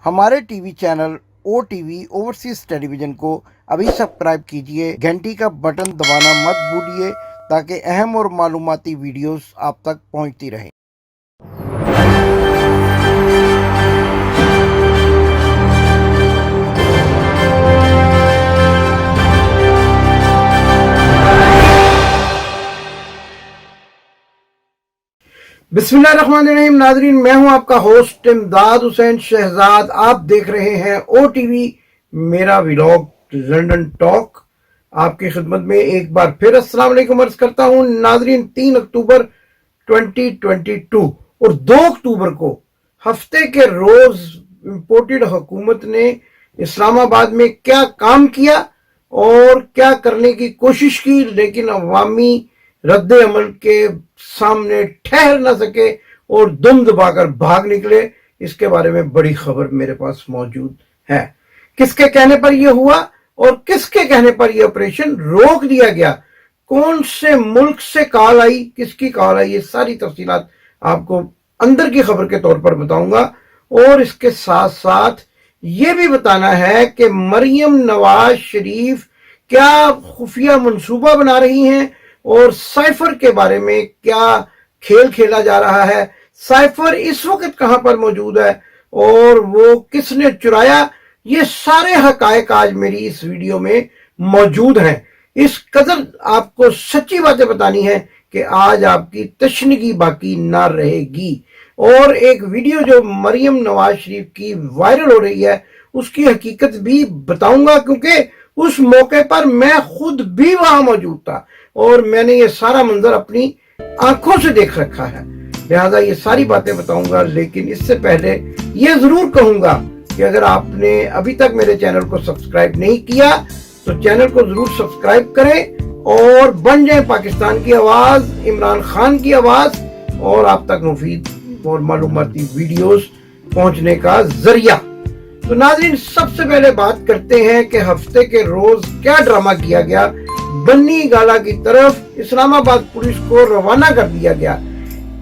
हमारे TV channel ओ TV overseas television को अभी सब्सक्राइब कीजिए, घंटी का बटन दबाना मत भूलिए ताकि अहम और मालूमाती वीडियोस आप तक पहुंचती रहें। बिस्मिल्लाहिर्रहमानिर्रहीम। नाजरीन, मैं हूं आपका होस्ट इमदाद हुसैन शहजाद। आप देख रहे हैं ओ टीवी मेरा व्लॉग लंदन टॉक। आपकी खिदमत में एक बार फिर अस्सलाम वालेकुम अर्ज करता हूं। नाजरीन, 3 अक्टूबर 2022 और 2 अक्टूबर को हफ्ते के रोज इंपोर्टेड हुकूमत ने इस्लामाबाद में क्या काम किया और क्या करने की कोशिश की, लेकिन अवामी रद्द अमल के सामने ठहर न सके और दुम दबाकर भाग निकले, इसके बारे में बड़ी खबर मेरे पास मौजूद है। किसके कहने पर यह हुआ और किसके कहने पर यह ऑपरेशन रोक दिया गया, कौन से मुल्क से कॉल आई, किसकी कॉल आई, ये सारी तफसीलात आपको अंदर की खबर के तौर पर बताऊंगा। और इसके साथ साथ ये भी बताना है कि मरियम नवाज शरीफ क्या खुफिया मंसूबा बना रही हैं और साइफर के बारे में क्या खेल खेला जा रहा है, साइफर इस वक्त कहां पर मौजूद है और वो किसने चुराया, ये सारे हकायक आज मेरी इस वीडियो में मौजूद हैं। इस कदर आपको सच्ची बातें बतानी है कि आज आपकी तशनगी बाकी ना रहेगी। और एक वीडियो जो मरियम नवाज शरीफ की वायरल हो रही है उसकी हकीकत भी बताऊंगा, क्योंकि उस मौके पर मैं खुद भी वहां मौजूद था और मैंने ये सारा मंजर अपनी आंखों से देख रखा है, लिहाजा ये सारी बातें बताऊंगा। लेकिन इससे पहले ये जरूर कहूंगा कि अगर आपने अभी तक मेरे चैनल को सब्सक्राइब नहीं किया तो चैनल को जरूर सब्सक्राइब करें और बन जाए पाकिस्तान की आवाज, इमरान खान की आवाज, और आप तक मुफीद और मालूमाती वीडियोस पहुंचने का जरिया। तो नाज़रीन, सबसे पहले बात करते हैं कि हफ्ते के रोज क्या ड्रामा किया गया। बन्नी गाला की तरफ इस्लामाबाद पुलिस को रवाना कर दिया गया।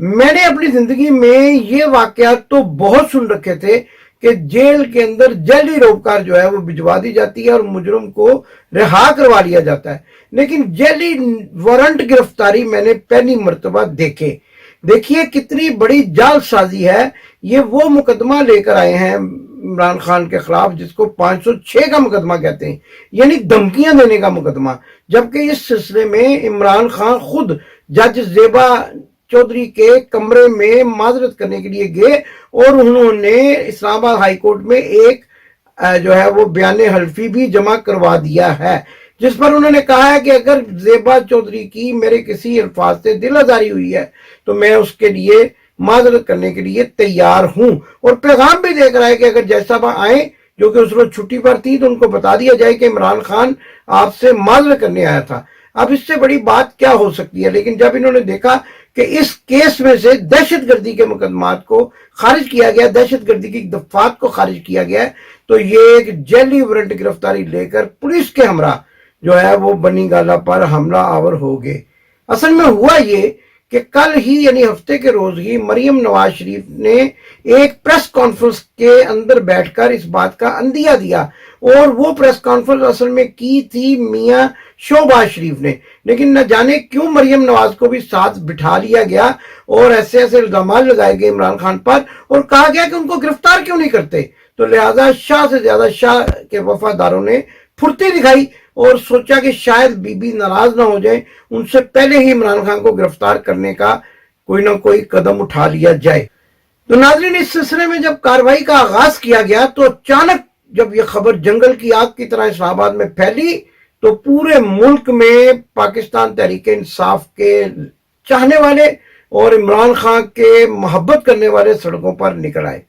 मैंने अपनी जिंदगी में ये वाकयात तो बहुत सुन रखे थे कि जेल के अंदर जैली रोबकार जो है वो भिजवा दी जाती है और मुजरिम को रिहा करवा लिया जाता है, लेकिन जैली वारंट गिरफ्तारी मैंने पहली मर्तबा देखे। देखिए कितनी बड़ी जालसाजी है। ये वो मुकदमा लेकर आए हैं इमरान खान के खिलाफ जिसको 506 का मुकदमा कहते हैं, यानी धमकियां देने का मुकदमा, जबकि इस सिलसिले में इमरान खान खुद जज जेबा चौधरी के कमरे में माजरत करने के लिए गए और उन्होंने इस्लामाबाद हाई कोर्ट में एक जो है वो बयान हल्फी भी जमा करवा दिया है, जिस पर उन्होंने कहा है कि अगर जेबा चौधरी की मेरे किसी अल्फाज से दिल आजारी हुई है तो मैं उसके लिए माजरत करने के लिए तैयार हूं। और पैगाम भी देख रहा है कि अगर जैसा आए, जो कि उस रोज छुट्टी पर थी, तो उनको बता दिया जाए कि इमरान खान आपसे माजरत करने आया था। अब इससे बड़ी बात क्या हो सकती है। लेकिन जब इन्होंने देखा कि इस केस में से दहशतगर्दी के मुकदमात को खारिज किया गया, दहशतगर्दी की दफात को खारिज किया गया, तो ये एक जैली वारंट गिरफ्तारी लेकर पुलिस के हमरा जो है वो बनी गाला पर हमला आवर हो गए। असल में हुआ ये कि कल ही यानी हफ्ते के रोज ही मरियम नवाज शरीफ ने एक प्रेस कॉन्फ्रेंस के अंदर बैठकर इस बात का अंदिया दिया, और वो प्रेस कॉन्फ्रेंस असल में की थी मियां शहबाज शरीफ ने, लेकिन न जाने क्यों मरियम नवाज को भी साथ बिठा लिया गया और ऐसे ऐसे इल्जाम लगाए गए इमरान खान पर और कहा गया कि उनको गिरफ्तार क्यों नहीं करते। तो लिहाजा शाह से ज्यादा शाह के वफादारों ने फुर्ती दिखाई और सोचा कि शायद बीबी नाराज ना हो जाए, उनसे पहले ही इमरान खान को गिरफ्तार करने का कोई ना कोई कदम उठा लिया जाए। तो नाज़रीन, इस सिलसिले में जब कार्रवाई का आगाज किया गया तो अचानक जब यह खबर जंगल की आग की तरह इस्लामाबाद में फैली तो पूरे मुल्क में पाकिस्तान तहरीक इंसाफ के चाहने वाले और इमरान खान के मोहब्बत करने वाले सड़कों पर निकल आए।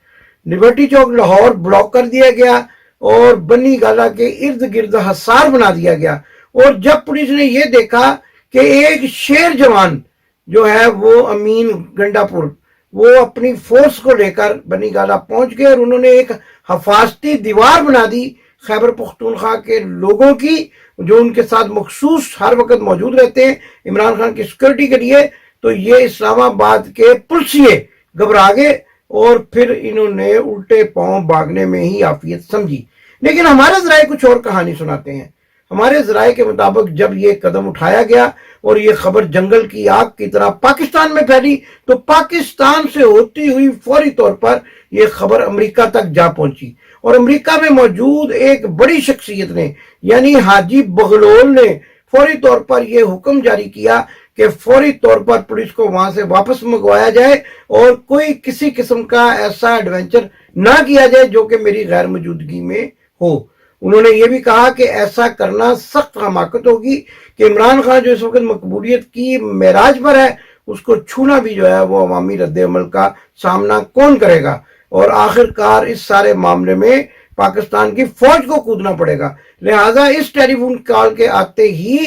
लिबर्टी चौक लाहौर ब्लॉक कर दिया गया और बनी गाला के इर्द गिर्द हसार बना दिया गया। और जब पुलिस ने यह देखा कि एक शेर जवान जो है वो अमीन गंडापुर वो अपनी फोर्स को लेकर बनी गाला पहुंच गए और उन्होंने एक हफाजती दीवार बना दी खैबर पख्तूनख्वा के लोगों की, जो उनके साथ मखसूस हर वक्त मौजूद रहते हैं इमरान खान की सिक्योरिटी के लिए। तो ये इस्लामाबाद के पुलिसिये घबरा गए اور پھر انہوں نے الٹے پاؤں بھاگنے میں ہی عافیت سمجھی۔ لیکن ہمارے ذرائع کچھ اور کہانی سناتے ہیں۔ ہمارے ذرائع کے مطابق جب یہ قدم اٹھایا گیا اور یہ خبر جنگل کی آگ کی طرح پاکستان میں پھیلی تو پاکستان سے ہوتی ہوئی فوری طور پر یہ خبر امریکہ تک جا پہنچی، اور امریکہ میں موجود ایک بڑی شخصیت نے یعنی حاجی بغلول نے فوری طور پر یہ حکم جاری کیا کہ فوری طور پر پولیس کو وہاں سے واپس منگوایا جائے اور کوئی کسی قسم کا ایسا ایڈونچر نہ کیا جائے جو کہ میری غیر موجودگی میں ہو۔ انہوں نے یہ بھی کہا کہ ایسا کرنا سخت حماقت ہوگی کہ عمران خان جو اس وقت مقبولیت کی معراج پر ہے، اس کو چھونا بھی جو ہے وہ عوامی رد عمل کا سامنا کون کرے گا، اور آخر کار اس سارے معاملے میں پاکستان کی فوج کو کودنا پڑے گا۔ لہٰذا اس ٹیلی فون کال کے آتے ہی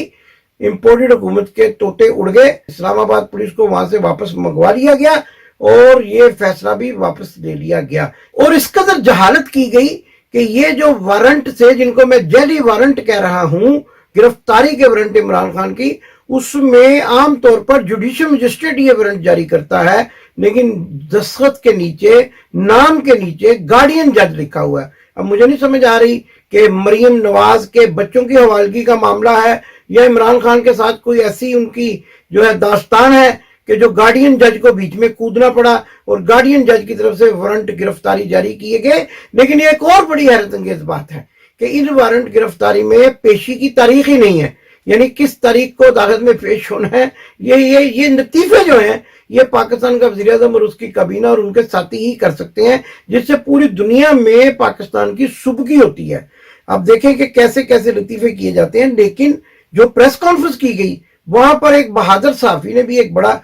امپورٹڈ حکومت کے طوطے اڑ گئے، اسلام آباد پولیس کو وہاں سے واپس منگوا لیا گیا اور یہ فیصلہ بھی واپس لے لیا گیا، اور اس قدر جہالت کی گئی کہ یہ جو وارنٹ سے جن کو میں جیلی وارنٹ کہہ رہا ہوں، گرفتاری کے وارنٹ عمران خان کی، اس میں عام طور پر جوڈیشل مجسٹریٹ یہ وارنٹ جاری کرتا ہے، لیکن دستخط کے نیچے، نام کے نیچے گارڈین جج لکھا ہوا ہے۔ اب مجھے نہیں سمجھ آ رہی کہ مریم نواز کے بچوں کی حوالگی کا معاملہ ہے یا عمران خان کے ساتھ کوئی ایسی ان کی جو ہے داستان ہے کہ جو گارڈین جج کو بیچ میں کودنا پڑا اور گارڈین جج کی طرف سے وارنٹ گرفتاری جاری کیے گئے۔ لیکن یہ ایک اور بڑی حیرت انگیز بات ہے کہ ان وارنٹ گرفتاری میں پیشی کی تاریخ ہی نہیں ہے، یعنی کس تاریخ کو عدالت میں پیش ہونا ہے۔ یہ لطیفے جو ہیں یہ پاکستان کا وزیر اعظم اور اس کی کابینہ اور ان کے ساتھی ہی کر سکتے ہیں، جس سے پوری دنیا میں پاکستان کی سبکی ہوتی ہے۔ اب دیکھیں کہ کیسے کیسے لطیفے کیے جاتے ہیں۔ لیکن جو پریس کانفرنس کی گئی وہاں پر ایک بہادر صحافی نے بھی ایک بڑا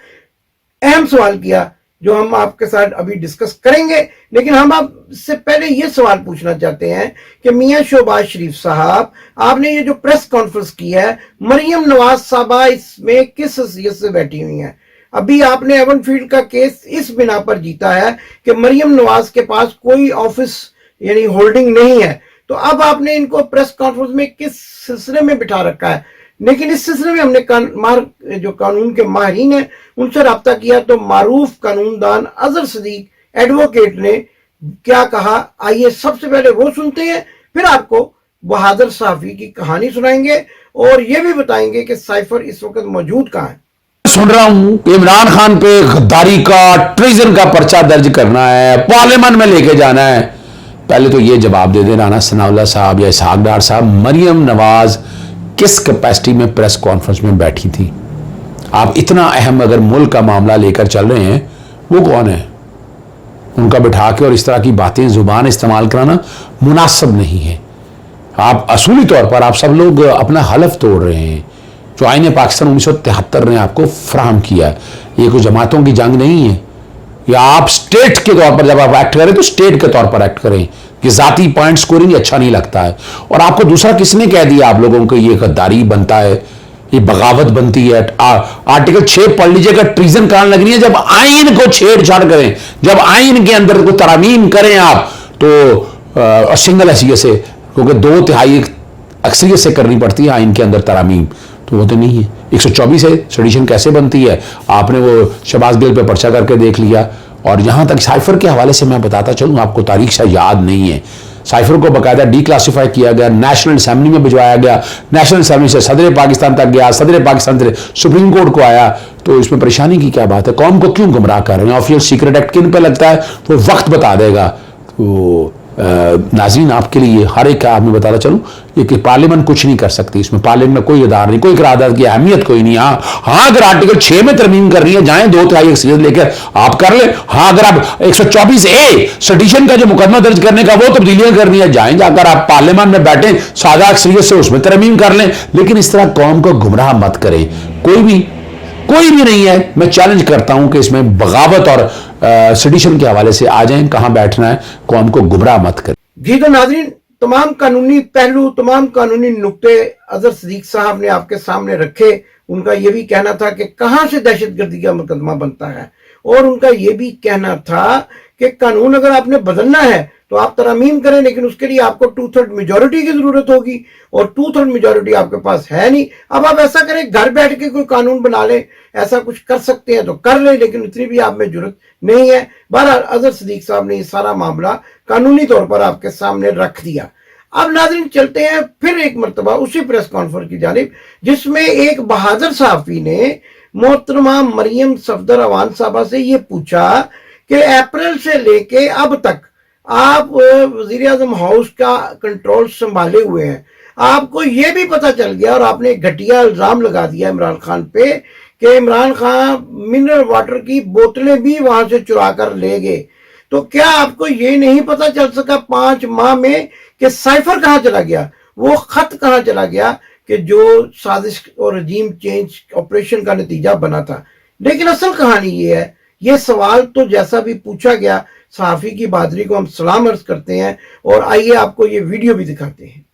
اہم سوال کیا جو ہم آپ کے ساتھ ابھی ڈسکس کریں گے، لیکن ہم آپ سے پہلے یہ سوال پوچھنا چاہتے ہیں کہ میاں شہباز شریف صاحب، آپ نے یہ جو پریس کانفرنس کی ہے، مریم نواز صاحبہ اس میں کس حیثیت سے بیٹھی ہوئی ہیں؟ ابھی آپ نے ایون فیلڈ کا کیس اس بنا پر جیتا ہے کہ مریم نواز کے پاس کوئی آفس یعنی ہولڈنگ نہیں ہے، تو اب آپ نے ان کو پریس کانفرنس میں کس سلسلے میں بٹھا رکھا ہے؟ لیکن اس سلسلے میں ہم نے جو قانون کے ماہرین ہیں ان سے رابطہ کیا تو معروف قانون دان اظہر صدیق ایڈوکیٹ نے کیا کہا، آئیے سب سے پہلے وہ سنتے ہیں، پھر آپ کو بہادر صحافی کی کہانی سنائیں گے اور یہ بھی بتائیں گے کہ سائفر اس وقت موجود کہاں ہے۔ سن رہا ہوں کہ عمران خان پہ غداری کا، ٹریزن کا پرچہ درج کرنا ہے، پارلیمنٹ میں لے کے جانا ہے۔ پہلے تو یہ جواب دے دیں رانا ثناء اللہ صاحب یا اسحاق ڈار صاحب، مریم نواز کس کیپیسٹی میں پریس کانفرنس میں بیٹھی تھی؟ آپ اتنا اہم اگر ملک کا معاملہ لے کر چل رہے ہیں، وہ کون ہے؟ ان کا بٹھا کے اور اس طرح کی باتیں زبان استعمال کرانا مناسب نہیں ہے۔ آپ اصولی طور پر آپ سب لوگ اپنا حلف توڑ رہے ہیں جو آئین پاکستان 1973 نے آپ کو فراہم کیا ہے۔ یہ کوئی جماعتوں کی جنگ نہیں ہے، یا آپ سٹیٹ کے طور پر جب آپ ایکٹ کریں تو سٹیٹ کے طور پر ایکٹ کریں، کہ ذاتی پوائنٹ سکورنگ اچھا نہیں لگتا ہے۔ اور آپ کو دوسرا کس نے کہہ دیا آپ لوگوں کو یہ غداری بنتا ہے، یہ بغاوت بنتی ہے؟ آرٹیکل 6 پڑھ لیجئے گا، ٹریزن کہاں لگنی ہے جب آئین کو چھیڑ چھاڑ کریں، جب آئین کے اندر کو ترامیم کریں آپ تو سنگل حیثیت سے، کیونکہ 2/3 اکثریت سے کرنی پڑتی ہے آئین کے اندر ترامیم، تو وہ تو نہیں ہے۔ 124 ہے، سیڈیشن کیسے بنتی ہے؟ آپ نے وہ شہباز گل پہ پرچہ کر کے دیکھ لیا۔ اور یہاں تک سائفر کے حوالے سے میں بتاتا چلوں، آپ کو تاریخ سے یاد نہیں ہے، سائفر کو باقاعدہ ڈی کلاسیفائی کیا گیا، نیشنل اسمبلی میں بھجوایا گیا، نیشنل اسمبلی سے صدر پاکستان تک گیا، صدر پاکستان سے سپریم کورٹ کو آیا۔ تو اس میں پریشانی کی کیا بات ہے؟ قوم کو کیوں گمراہ کر رہے ہیں؟ آفیشل سیکرٹ ایکٹ کن پہ لگتا ہے تو وقت بتا دے گا۔ تو ناظرین آپ کے لیے ہر ایک کا آپ میں بتاتا چلوں یہ کہ پارلیمنٹ کچھ نہیں کر سکتی، اس میں پارلیمنٹ میں کوئی ادار نہیں، کوئی قرارداد کی اہمیت کوئی نہیں۔ ہاں اگر آرٹیکل 6 میں ترمیم کر رہی ہے جائیں 2/3 اکثریت لے کر آپ کر لیں۔ ہاں اگر آپ 124A سیڈیشن کا جو مقدمہ درج کرنے کا وہ تبدیلیاں کرنی ہے جائیں، جا کر آپ پارلیمنٹ میں بیٹھیں سادہ اکثریت سے اس میں ترمیم کر لیں، لیکن اس طرح قوم کو گمراہ مت کریں۔ کوئی بھی نہیں ہے، میں چیلنج کرتا ہوں کہ اس میں بغاوت اور سیڈیشن کے حوالے سے آ جائیں، کہاں بیٹھنا ہے، قوم کو گمراہ مت کریں۔ جی تو ناظرین، تمام قانونی پہلو، تمام قانونی نقطے اظہر صدیق صاحب نے آپ کے سامنے رکھے۔ ان کا یہ بھی کہنا تھا کہ کہاں سے دہشت گردی کا مقدمہ بنتا ہے، اور ان کا یہ بھی کہنا تھا کہ कानून अगर आपने बदलना है तो आप तरमीम करें, लेकिन उसके लिए आपको 2/3 मेजॉरिटी की जरूरत होगी और 2/3 मेजॉरिटी आपके पास है नहीं। अब आप ऐसा करें, घर बैठ के कोई कानून बना लें, ऐसा कुछ कर सकते हैं तो कर लें, लेकिन इतनी भी आप में जरूरत नहीं है। बहरहाल अजहर सिद्दीक साहब ने ये सारा मामला कानूनी तौर पर आपके सामने रख दिया। अब नाज़रीन चलते हैं फिर एक मरतबा उसी प्रेस कॉन्फ्रेंस की जानिब, जिसमें एक बहादुर सहाफ़ी ने मोहतरमा मरियम सफदर अवान साहबा से ये पूछा कि अप्रैल से लेके अब तक आप वजीर आजम हाउस का कंट्रोल संभाले हुए हैं, आपको ये भी पता चल गया और आपने एक घटिया इल्जाम लगा दिया इमरान खान पे कि इमरान खान मिनरल वाटर की बोतलें भी वहां से चुरा कर ले गए, तो क्या आपको ये नहीं पता चल सका 5 माह में कि साइफर कहाँ चला गया, वो खत कहाँ चला गया कि जो साजिश और रजीम चेंज ऑपरेशन का नतीजा बना था। लेकिन असल कहानी ये है, ये सवाल तो जैसा भी पूछा गया, सहाफ़ी की बहादुरी को हम सलाम अर्ज करते हैं और आइए आपको ये वीडियो भी दिखाते हैं।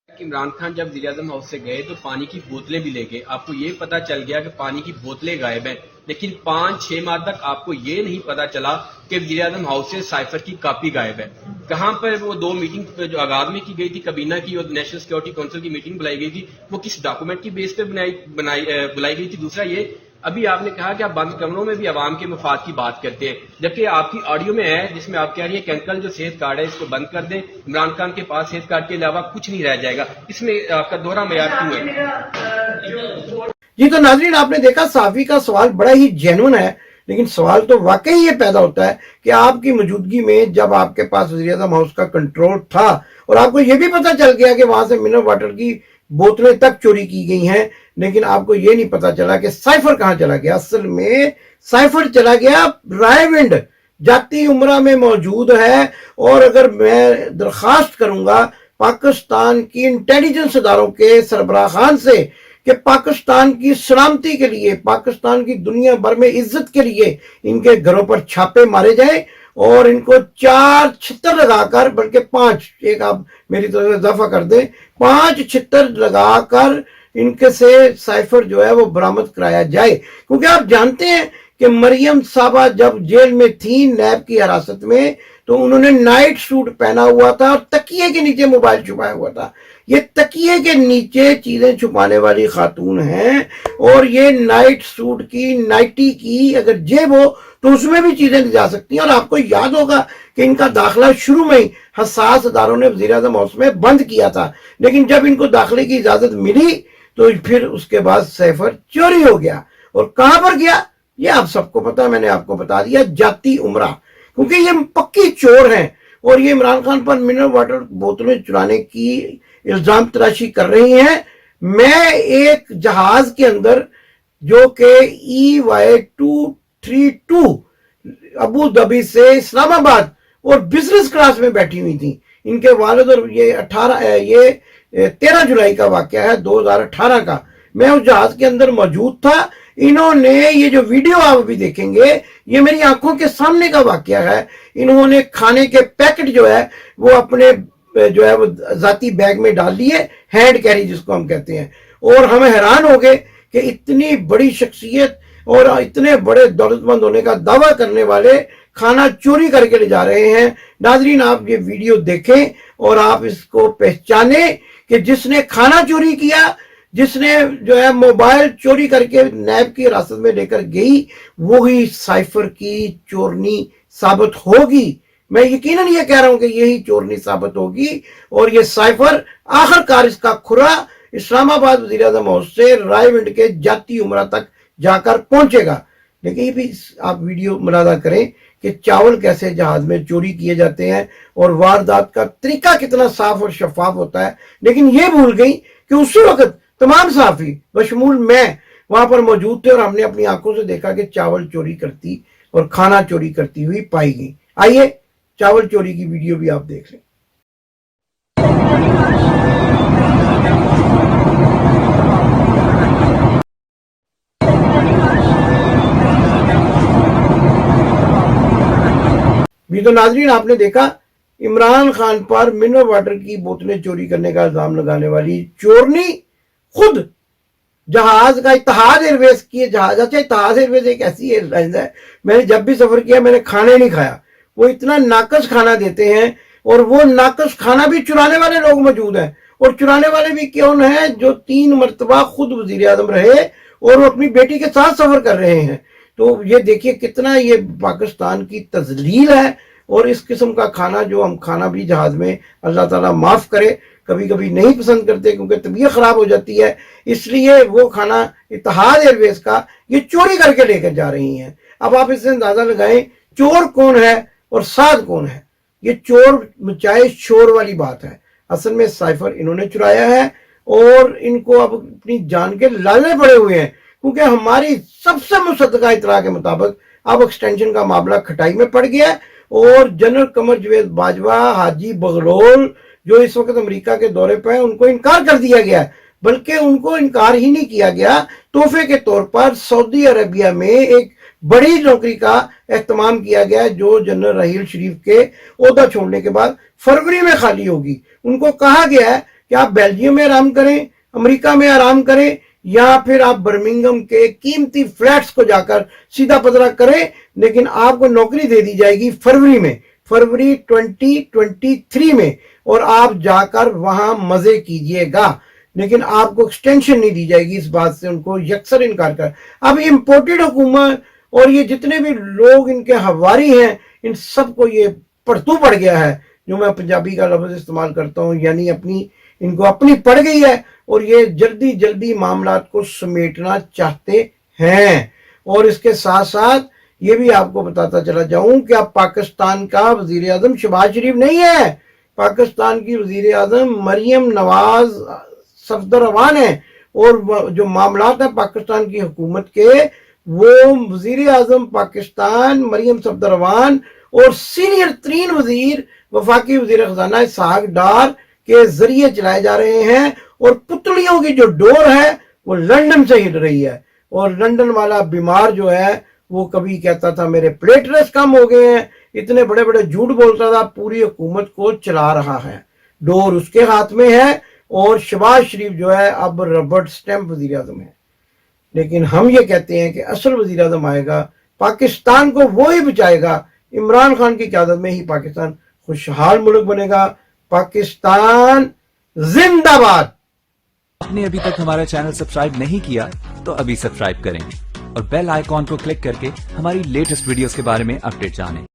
इमरान खान जब वज़ीर-ए-आज़म हाउस से गए तो पानी की बोतलें भी ले गए, आपको ये पता चल गया कि पानी की बोतलें गायब हैं, लेकिन 5-6 माह तक आपको ये नहीं पता चला कि वज़ीर-ए-आज़म हाउस से साइफर की कॉपी गायब है। कहाँ पर वो 2 मीटिंग जो आगाज में की गई थी, कबीना की और नेशनल सिक्योरिटी काउंसिल की मीटिंग बुलाई गई थी, वो किस डॉक्यूमेंट की बेस पे बुलाई गई थी। दूसरा ये, अभी आपने कहा कि आप बंद कमरों में भी आवाम के मफाद की बात करते हैं, जबकि आपकी ऑडियो में है जिसमें आप कह रही है कि अंकल जो सेहत कार्ड है इसको बंद कर दें, इमरान खान के पास सेहत कार्ड के अलावा कुछ नहीं रह जाएगा। इसमें आपका दोहरा मयार क्यों है? जी तो नाजरीन आपने देखा, साफी का सवाल बड़ा ही जेन्युइन है, लेकिन सवाल तो वाकई ये पैदा होता है कि आपकी मौजूदगी में जब आपके पास वज़ीर-ए-आज़म हाउस का कंट्रोल था और आपको ये भी पता चल गया कि वहां से मिनरल वाटर की बोतलें तक चोरी की गई हैं, लेकिन आपको ये नहीं पता चला कि साइफर कहां चला गया। असल में साइफर चला गया रायविंड जाती उमरा में मौजूद है, और अगर मैं दरखास्त करूंगा पाकिस्तान की इंटेलिजेंस इदारों के सरबराह खान से कि पाकिस्तान की सलामती के लिए, पाकिस्तान की दुनिया भर में इज्जत के लिए इनके घरों पर छापे मारे जाए और इनको 4 छितर लगाकर, बल्कि 5, एक आप मेरी तरफ से इजाफा कर दें, 5 छितर लगाकर इनके से साइफर जो है वो बरामद कराया जाए। क्योंकि आप जानते हैं कि मरियम साहबा जब जेल में थी नैब की हिरासत में, तो उन्होंने नाइट सूट पहना हुआ था और तकिए के नीचे मोबाइल छुपाया हुआ था। ये तकिए के नीचे चीजें छुपाने वाली खातून हैं, और ये नाइट सूट की, नाइटी की अगर जेब हो तो उसमें भी चीजें ली जा सकती हैं। और आपको याद होगा कि इनका दाखिला शुरू में ही हसास अदारों ने वज़ीर-ए-आज़म हाउस में बंद किया था, लेकिन जब इनको दाखिले की इजाजत मिली तो फिर उसके बाद साइफर चोरी हो गया। और कहां पर गया ये आप सबको पता, मैंने आपको बता दिया, जाती उमरा, क्योंकि ये पक्की चोर हैं और ये इमरान खान पर मिनरल वाटर बोतलें चुराने की इल्जाम तराशी कर रही हैं। मैं एक जहाज के अंदर जो कि EY232 अबू धाबी से इस्लामाबाद और बिजनेस क्लास में बैठी हुई थी, इनके वालिद, और ये 13 जुलाई का वाकया है 2018 का। मैं उस जहाज के अंदर मौजूद था। इन्होंने ये जो वीडियो आप अभी देखेंगे, ये मेरी आंखों के सामने का वाकया है। इन्होंने खाने के पैकेट जो है वो अपने जो है वो जाती बैग में डाल लिए, हैंड कैरी जिसको हम कहते हैं, और हम हैरान हो गए कि इतनी बड़ी शख्सियत और इतने बड़े दौलतमंद होने का दावा करने वाले खाना चोरी करके ले जा रहे हैं। नाजरीन आप ये वीडियो देखें और आप इसको पहचाने कि जिसने खाना चोरी किया, जिसने जो है मोबाइल चोरी करके नैब की हिरासत में लेकर गई, वही साइफर की चोरनी साबित होगी। मैं यकीनन ये कह रहा हूं कि यही चोरनी साबित होगी, और ये साइफर आखिरकार इसका खुरा इस्लामाबाद वज़ीर-ए-आज़म हाउस से रायविंड के जाती उमरा तक जाकर पहुंचेगा। लेकिन ये भी आप वीडियो मुलाजा करें कि चावल कैसे जहाज में चोरी किए जाते हैं और वारदात का तरीका कितना साफ और शफाफ होता है। लेकिन ये भूल गई कि उसी वक्त तमाम सहाफ़ी बशमूल मैं वहां पर मौजूद थे और हमने अपनी आंखों से देखा कि चावल चोरी करती और खाना चोरी करती हुई पाई गई। आइए चावल चोरी की वीडियो भी आप देख लें। भी तो नाजरीन आपने देखा, इमरान खान पर मिनरल वाटर की बोतलें चोरी करने का इल्जाम लगाने वाली चोरनी खुद जहाज का, इत्तेहाद एयरवेज की जहाज। अच्छा, इत्तेहाद एयरवेज एक ऐसी एयरलाइन है, मैंने जब भी सफर किया मैंने खाने नहीं खाया, वो इतना नाकस खाना देते हैं, और वो नाकस खाना भी चुराने वाले लोग मौजूद हैं। और चुराने वाले भी कौन है? जो 3 मरतबा खुद वजीर आजम रहे और वो अपनी बेटी के साथ सफर कर रहे हैं। तो ये देखिए कितना ये पाकिस्तान की तजलील है। और इस किस्म का खाना जो हम खाना भी जहाज में, अल्लाह ताला माफ करे, कभी कभी नहीं पसंद करते क्योंकि तबीयत खराब हो जाती है, इसलिए वो खाना इत्तेहाद एयरवेज का ये चोरी करके लेकर जा रही हैं। अब आप इससे अंदाजा लगाएं चोर कौन है और साध कौन है। ये चोर मचाए शोर वाली बात है। असल में साइफर इन्होंने चुराया है और इनको अब अपनी जान के लाले पड़े हुए हैं, क्योंकि हमारी सबसे मुसद्दका इतला के मुताबिक अब एक्सटेंशन का मामला खटाई में पड़ गया है। और जनरल कमर जवेद बाजवा, हाजी बगलोल जो इस वक्त अमेरिका के दौरे पर हैं, उनको इनकार कर दिया गया है। बल्कि उनको इनकार ही नहीं किया गया, तोहफे के तौर पर सऊदी अरबिया में एक बड़ी नौकरी का एहतमाम किया गया जो जनरल राहील शरीफ के ओहदा छोड़ने के बाद फरवरी में खाली होगी। उनको कहा गया है कि आप बेल्जियम में आराम करें, अमेरिका में आराम करें, या फिर आप बर्मिंघम के कीमती फ्लैट्स को जाकर सीधा पतरा करें, लेकिन आपको नौकरी दे दी जाएगी फरवरी में, फरवरी 2023 में, और आप जाकर वहां मजे कीजिएगा, लेकिन आपको एक्सटेंशन नहीं दी जाएगी। इस बात से उनको यकसर इनकार कर। अब इम्पोर्टेड हुकूमत और ये जितने भी लोग इनके हवारी हैं, इन सबको ये पड़तू पड़ गया है, जो मैं पंजाबी का लफ्ज इस्तेमाल करता हूँ, यानी इनको अपनी पड़ गई है और ये जल्दी जल्दी मामलात को समेटना चाहते हैं। और इसके साथ साथ ये भी आपको बताता चला जाऊं कि अब पाकिस्तान का वजीर आजम शहबाज शरीफ नहीं है, पाकिस्तान की वजीर आजम मरियम नवाज सफदरवान है। और जो मामलात है पाकिस्तान की हुकूमत के, वो वजीर आजम पाकिस्तान मरियम सफदरवान और सीनियर 3 वजीर वफाकी वजीर खजाना इसहाक डार के जरिए चलाए जा रहे हैं। और पुतलियों की जो डोर है वो लंदन से हिल रही है। और लंदन वाला बीमार जो है वो कभी कहता था मेरे प्लेटलेट्स कम हो गए हैं, इतने बड़े बड़े झूठ बोलता था, पूरी हुकूमत को चला रहा है, डोर उसके हाथ में है। और शहबाज शरीफ जो है अब रबड़ स्टैंप वजीर आजम है। लेकिन हम ये कहते हैं कि असल वजीर आजम आएगा, पाकिस्तान को वो ही बचाएगा, इमरान खान की क़यादत में ही पाकिस्तान खुशहाल मुल्क बनेगा। पाकिस्तान जिंदाबाद। आपने अभी तक हमारा चैनल सब्सक्राइब नहीं किया तो अभी सब्सक्राइब करें और बेल आइकॉन को क्लिक करके हमारी लेटेस्ट वीडियोस के बारे में अपडेट जानें।